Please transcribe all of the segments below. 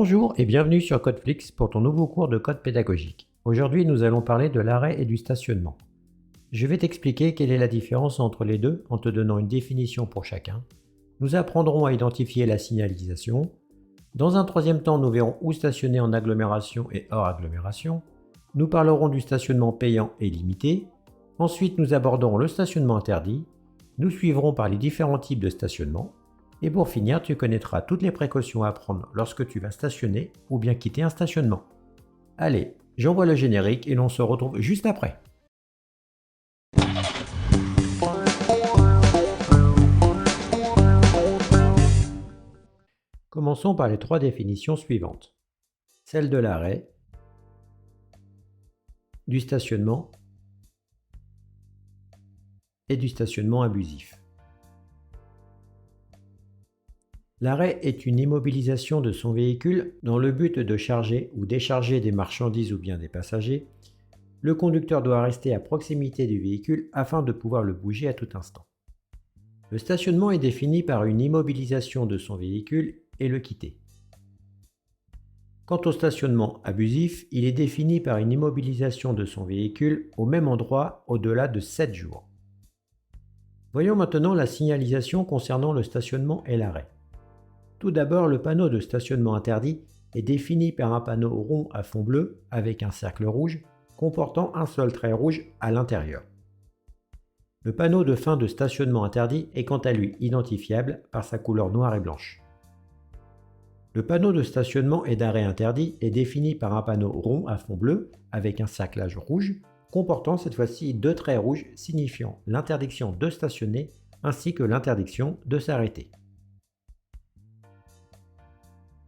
Bonjour et bienvenue sur Codeflix pour ton nouveau cours de code pédagogique. Aujourd'hui, nous allons parler de l'arrêt et du stationnement. Je vais t'expliquer quelle est la différence entre les deux en te donnant une définition pour chacun. Nous apprendrons à identifier la signalisation. Dans un troisième temps, nous verrons où stationner en agglomération et hors agglomération. Nous parlerons du stationnement payant et limité. Ensuite, nous aborderons le stationnement interdit. Nous suivrons par les différents types de stationnement. Et pour finir, tu connaîtras toutes les précautions à prendre lorsque tu vas stationner ou bien quitter un stationnement. Allez, j'envoie le générique et l'on se retrouve juste après. Commençons par les trois définitions suivantes. Celle de l'arrêt, du stationnement et du stationnement abusif. L'arrêt est une immobilisation de son véhicule dans le but de charger ou décharger des marchandises ou bien des passagers. Le conducteur doit rester à proximité du véhicule afin de pouvoir le bouger à tout instant. Le stationnement est défini par une immobilisation de son véhicule et le quitter. Quant au stationnement abusif, il est défini par une immobilisation de son véhicule au même endroit au-delà de 7 jours. Voyons maintenant la signalisation concernant le stationnement et l'arrêt. Tout d'abord, le panneau de stationnement interdit est défini par un panneau rond à fond bleu avec un cercle rouge comportant un seul trait rouge à l'intérieur. Le panneau de fin de stationnement interdit est quant à lui identifiable par sa couleur noire et blanche. Le panneau de stationnement et d'arrêt interdit est défini par un panneau rond à fond bleu avec un cerclage rouge comportant cette fois-ci deux traits rouges signifiant l'interdiction de stationner ainsi que l'interdiction de s'arrêter.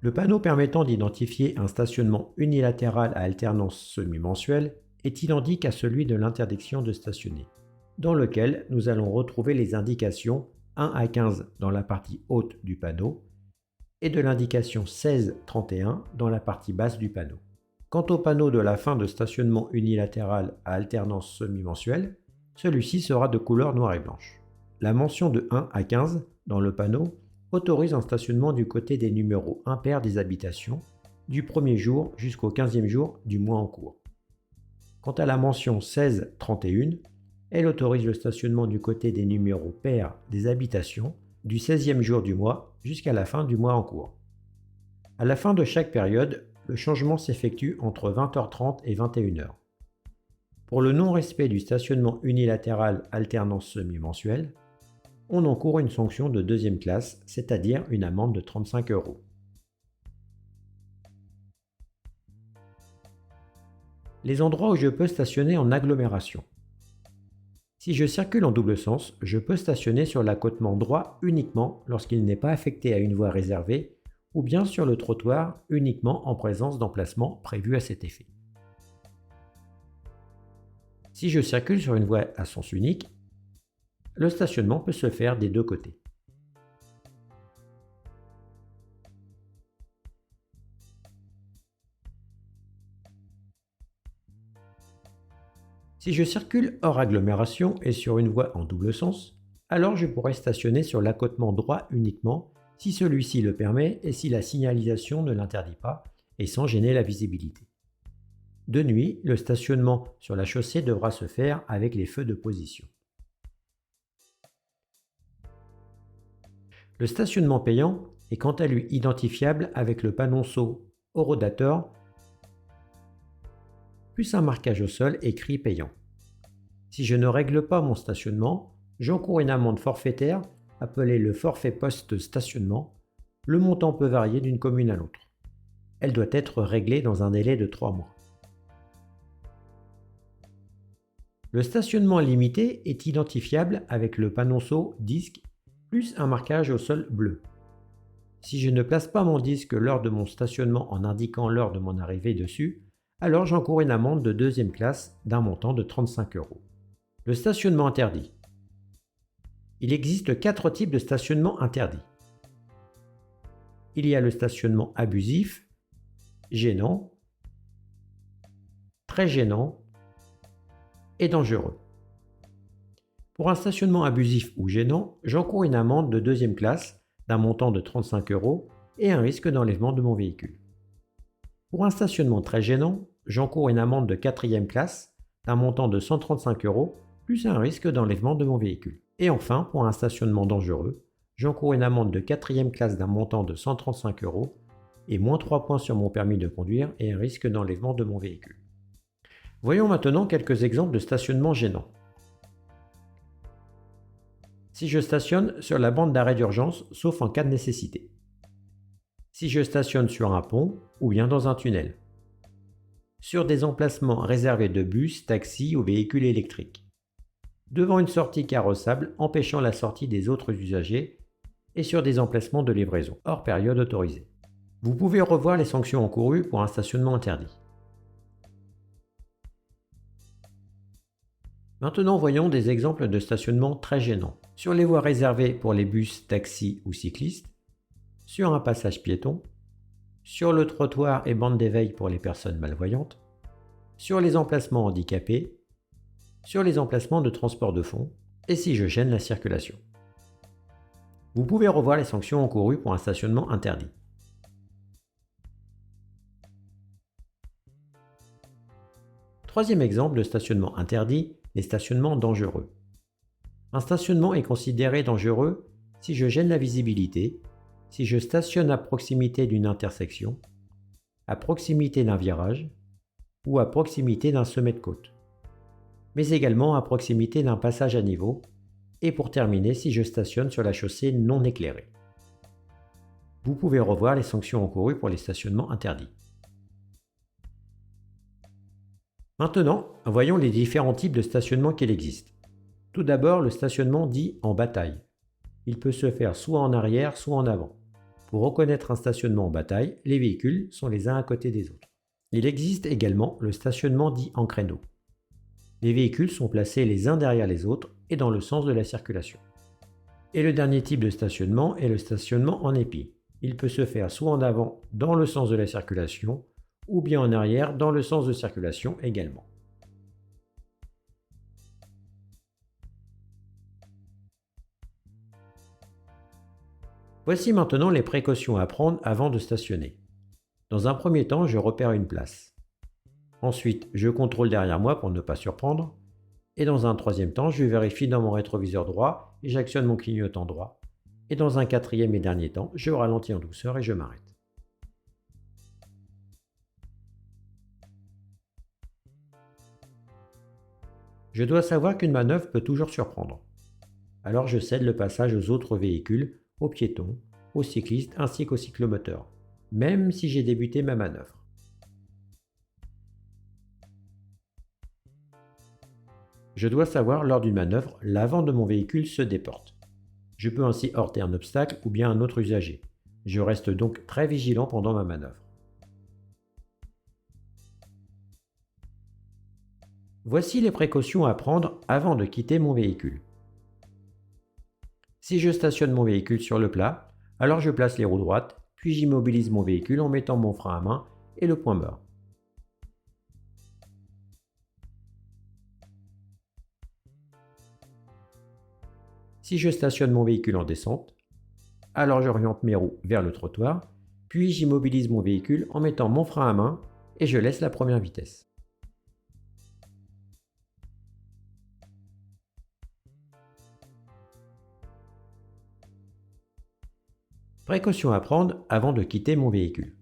Le panneau permettant d'identifier un stationnement unilatéral à alternance semi-mensuelle est identique à celui de l'interdiction de stationner, dans lequel nous allons retrouver les indications 1 à 15 dans la partie haute du panneau et de l'indication 16-31 dans la partie basse du panneau. Quant au panneau de la fin de stationnement unilatéral à alternance semi-mensuelle, celui-ci sera de couleur noire et blanche. La mention de 1 à 15 dans le panneau autorise un stationnement du côté des numéros impairs des habitations, du premier jour jusqu'au 15e jour du mois en cours. Quant à la mention 16-31, elle autorise le stationnement du côté des numéros pairs des habitations, du 16e jour du mois jusqu'à la fin du mois en cours. À la fin de chaque période, le changement s'effectue entre 20h30 et 21h. Pour le non-respect du stationnement unilatéral alternance semi-mensuelle, on encourt une sanction de deuxième classe, c'est-à-dire une amende de 35 €. Les endroits où je peux stationner en agglomération. Si je circule en double sens, je peux stationner sur l'accotement droit uniquement lorsqu'il n'est pas affecté à une voie réservée ou bien sur le trottoir uniquement en présence d'emplacements prévus à cet effet. Si je circule sur une voie à sens unique, le stationnement peut se faire des deux côtés. Si je circule hors agglomération et sur une voie en double sens, alors je pourrais stationner sur l'accotement droit uniquement si celui-ci le permet et si la signalisation ne l'interdit pas et sans gêner la visibilité. De nuit, le stationnement sur la chaussée devra se faire avec les feux de position. Le stationnement payant est quant à lui identifiable avec le panonceau horodateur plus un marquage au sol écrit payant. Si je ne règle pas mon stationnement, j'encours une amende forfaitaire appelée le forfait post-stationnement. Le montant peut varier d'une commune à l'autre. Elle doit être réglée dans un délai de 3 mois. Le stationnement limité est identifiable avec le panonceau disque plus un marquage au sol bleu. Si je ne place pas mon disque lors de mon stationnement en indiquant l'heure de mon arrivée dessus, alors j'encours une amende de deuxième classe d'un montant de 35 €. Le stationnement interdit. Il existe 4 types de stationnement interdit. Il y a le stationnement abusif, gênant, très gênant et dangereux. Pour un stationnement abusif ou gênant, j'encours une amende de deuxième classe d'un montant de 35 € et un risque d'enlèvement de mon véhicule. Pour un stationnement très gênant, j'encours une amende de 4e classe d'un montant de 135 € plus un risque d'enlèvement de mon véhicule. Et enfin, pour un stationnement dangereux, j'encours une amende de 4e classe d'un montant de 135 € et moins 3 points sur mon permis de conduire et un risque d'enlèvement de mon véhicule. Voyons maintenant quelques exemples de stationnement gênant. Si je stationne sur la bande d'arrêt d'urgence, sauf en cas de nécessité. Si je stationne sur un pont ou bien dans un tunnel. Sur des emplacements réservés de bus, taxis ou véhicules électriques. Devant une sortie carrossable empêchant la sortie des autres usagers et sur des emplacements de livraison, hors période autorisée. Vous pouvez revoir les sanctions encourues pour un stationnement interdit. Maintenant voyons des exemples de stationnement très gênants. Sur les voies réservées pour les bus, taxis ou cyclistes, sur un passage piéton, sur le trottoir et bande d'éveil pour les personnes malvoyantes, sur les emplacements handicapés, sur les emplacements de transport de fonds, et si je gêne la circulation. Vous pouvez revoir les sanctions encourues pour un stationnement interdit. Troisième exemple de stationnement interdit, les stationnements dangereux. Un stationnement est considéré dangereux si je gêne la visibilité, si je stationne à proximité d'une intersection, à proximité d'un virage ou à proximité d'un sommet de côte, mais également à proximité d'un passage à niveau et pour terminer si je stationne sur la chaussée non éclairée. Vous pouvez revoir les sanctions encourues pour les stationnements interdits. Maintenant, voyons les différents types de stationnement qu'il existe. Tout d'abord, le stationnement dit en bataille. Il peut se faire soit en arrière, soit en avant. Pour reconnaître un stationnement en bataille, les véhicules sont les uns à côté des autres. Il existe également le stationnement dit en créneau. Les véhicules sont placés les uns derrière les autres et dans le sens de la circulation. Et le dernier type de stationnement est le stationnement en épi. Il peut se faire soit en avant dans le sens de la circulation, ou bien en arrière dans le sens de circulation également. Voici maintenant les précautions à prendre avant de stationner. Dans un premier temps, je repère une place. Ensuite, je contrôle derrière moi pour ne pas surprendre. Et dans un troisième temps, je vérifie dans mon rétroviseur droit et j'actionne mon clignotant droit. Et dans un quatrième et dernier temps, je ralentis en douceur et je m'arrête. Je dois savoir qu'une manœuvre peut toujours surprendre. Alors je cède le passage aux autres véhicules, aux piétons, aux cyclistes ainsi qu'aux cyclomoteurs, même si j'ai débuté ma manœuvre. Je dois savoir lors d'une manœuvre, l'avant de mon véhicule se déporte. Je peux ainsi heurter un obstacle ou bien un autre usager. Je reste donc très vigilant pendant ma manœuvre. Voici les précautions à prendre avant de quitter mon véhicule. Si je stationne mon véhicule sur le plat, alors je place les roues droites, puis j'immobilise mon véhicule en mettant mon frein à main et le point mort. Si je stationne mon véhicule en descente, alors j'oriente mes roues vers le trottoir, puis j'immobilise mon véhicule en mettant mon frein à main et je laisse la première vitesse. Précaution à prendre avant de quitter mon véhicule.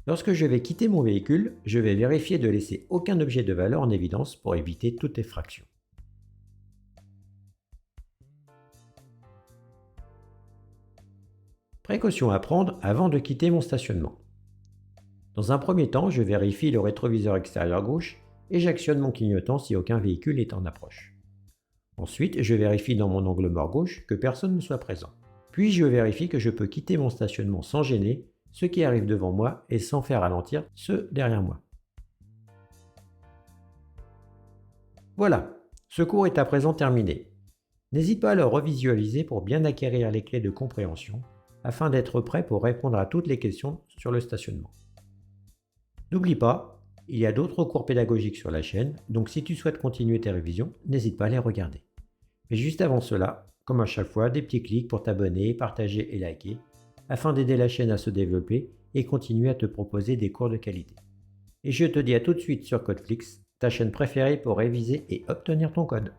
Lorsque je vais quitter mon véhicule, je vais vérifier de laisser aucun objet de valeur en évidence pour éviter toute effraction. Précaution à prendre avant de quitter mon stationnement. Dans un premier temps, je vérifie le rétroviseur extérieur gauche et j'actionne mon clignotant si aucun véhicule est en approche. Ensuite, je vérifie dans mon angle mort gauche que personne ne soit présent. Puis je vérifie que je peux quitter mon stationnement sans gêner ceux qui arrivent devant moi et sans faire ralentir ceux derrière moi. Voilà, ce cours est à présent terminé. N'hésite pas à le revisualiser pour bien acquérir les clés de compréhension afin d'être prêt pour répondre à toutes les questions sur le stationnement. N'oublie pas, il y a d'autres cours pédagogiques sur la chaîne, donc si tu souhaites continuer tes révisions, n'hésite pas à les regarder. Mais juste avant cela, comme à chaque fois, des petits clics pour t'abonner, partager et liker. afin d'aider la chaîne à se développer et continuer à te proposer des cours de qualité. Et je te dis à tout de suite sur Codeflix, ta chaîne préférée pour réviser et obtenir ton code.